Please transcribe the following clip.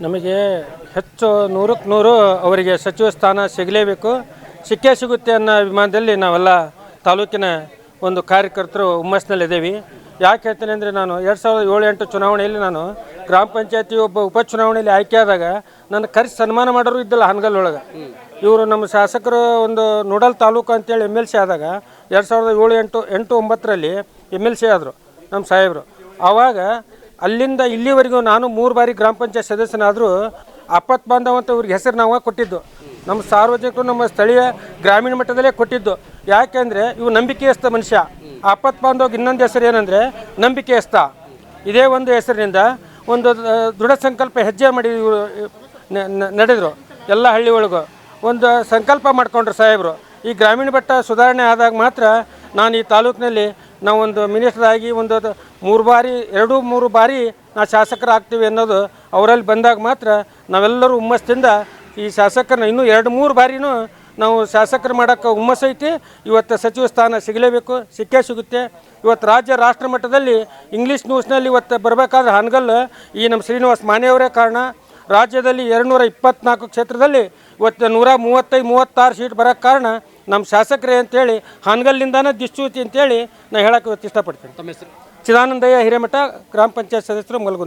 ನಮಗೆ ಹೆಚ್ಚು 100ಕ್ಕೆ 100 ಅವರಿಗೆ ಸಚಿವ ಸ್ಥಾನ ಸಿಗಲೇಬೇಕು, ಸಿಕ್ಕೇ ಸಿಗುತ್ತೆ ಅನ್ನೋ ಅಭಿಮಾನದಲ್ಲಿ ನಾವೆಲ್ಲ ತಾಲೂಕಿನ ಒಂದು ಕಾರ್ಯಕರ್ತರು ಹುಮ್ಮಸ್ಸಿನಲ್ಲಿದ್ದೀವಿ. ಯಾಕೆ ಹೇಳ್ತೇನೆ ಅಂದರೆ, ನಾನು 2007-8 ಚುನಾವಣೆಯಲ್ಲಿ ನಾನು ಗ್ರಾಮ ಪಂಚಾಯತಿ ಒಬ್ಬ ಉಪಚುನಾವಣೆಯಲ್ಲಿ ಆಯ್ಕೆಯಾದಾಗ ನನ್ನ ಕರೆಸಿ ಸನ್ಮಾನ ಮಾಡೋರು ಇದ್ದಿಲ್ಲ ಹಾನಗಲ್ ಒಳಗೆ. ಇವರು ನಮ್ಮ ಶಾಸಕರು ಒಂದು ನೋಡಲ್ ತಾಲೂಕು ಅಂತೇಳಿ MLC ಆದಾಗ 2007-8-9ರಲ್ಲಿ MLC ಆದರು ನಮ್ಮ ಸಾಹೇಬರು. ಆವಾಗ ಅಲ್ಲಿಂದ ಇಲ್ಲಿವರೆಗೂ ನಾನು 3 ಬಾರಿ ಗ್ರಾಮ ಪಂಚಾಯತ್ ಸದಸ್ಯನಾದರೂ ಆಪತ್ ಬಾಂಧವ ಅಂತ ಇವ್ರಿಗೆ ಹೆಸರು ನಾವು ಕೊಟ್ಟಿದ್ದು. ನಮ್ಮ ಸಾರ್ವಜನಿಕರು ನಮ್ಮ ಸ್ಥಳೀಯ ಗ್ರಾಮೀಣ ಮಟ್ಟದಲ್ಲೇ ಕೊಟ್ಟಿದ್ದು. ಯಾಕೆಂದರೆ ಇವು ನಂಬಿಕೆಯಸ್ಥ ಮನುಷ್ಯ. ಆಪತ್ ಬಾಂಧವ್ಗೆ ಇನ್ನೊಂದು ಹೆಸರು ಏನಂದರೆ ನಂಬಿಕೆಯಸ್ಥ. ಇದೇ ಒಂದು ಹೆಸರಿನಿಂದ ಒಂದು ದೃಢ ಸಂಕಲ್ಪ ಹೆಜ್ಜೆ ಮಾಡಿ ಇವರು ನಡೆದರು. ಎಲ್ಲ ಹಳ್ಳಿ ಒಳಗೂ ಒಂದು ಸಂಕಲ್ಪ ಮಾಡ್ಕೊಂಡ್ರು ಸಾಹೇಬರು. ಈ ಗ್ರಾಮೀಣ ಮಟ್ಟ ಸುಧಾರಣೆ ಆದಾಗ ಮಾತ್ರ ನಾನು ಈ ತಾಲೂಕಿನಲ್ಲಿ ನಾವೊಂದು ಮಿನಿಸ್ಟರ್ ಆಗಿ ಒಂದು 2-3 ಬಾರಿ ನಾವು ಶಾಸಕರಾಗ್ತೀವಿ ಅನ್ನೋದು ಅವರಲ್ಲಿ ಬಂದಾಗ ಮಾತ್ರ ನಾವೆಲ್ಲರೂ ಹುಮ್ಮಸ್ಸಿಂದ ಈ ಶಾಸಕರನ್ನ ಇನ್ನೂ 2-3 ಬಾರಿನೂ ನಾವು ಶಾಸಕರು ಮಾಡೋಕ್ಕೆ ಹುಮ್ಮಸ್ಸೈತಿ. ಇವತ್ತು ಸಚಿವ ಸ್ಥಾನ ಸಿಗಲೇಬೇಕು, ಸಿಕ್ಕೇ ಸಿಗುತ್ತೆ. ಇವತ್ತು ರಾಜ್ಯ ರಾಷ್ಟ್ರ ಮಟ್ಟದಲ್ಲಿ ಇಂಗ್ಲೀಷ್ ನ್ಯೂಸ್ನಲ್ಲಿ ಇವತ್ತು ಬರಬೇಕಾದ್ರೆ ಹಾನಗಲ್ ಈ ನಮ್ಮ ಶ್ರೀನಿವಾಸ್ ಮಾನೆಯವರೇ ಕಾರಣ. ರಾಜ್ಯದಲ್ಲಿ 224 ಕ್ಷೇತ್ರದಲ್ಲಿ ಇವತ್ತು 135-136 ಸೀಟ್ ಬರೋಕ್ಕೆ ಕಾರಣ ನಮ್ಮ ಶಾಸಕರೇ ಅಂತೇಳಿ ಹಾನಗಲ್ಲಿಂದಾನೇ ದಿಶ್ಚೂತಿ ಅಂತೇಳಿ ನಾನು ಹೇಳೋಕ್ಕೆ ಇವತ್ತು ಇಷ್ಟಪಡ್ತೀನಿ. ತಮ್ಮ ಹೆಸರು? ಚಿದಾನಂದಯ್ಯ ಹಿರೇಮಠ, ಗ್ರಾಮ ಪಂಚಾಯತ್ ಸದಸ್ಯರು ಮಲಗುಂದ.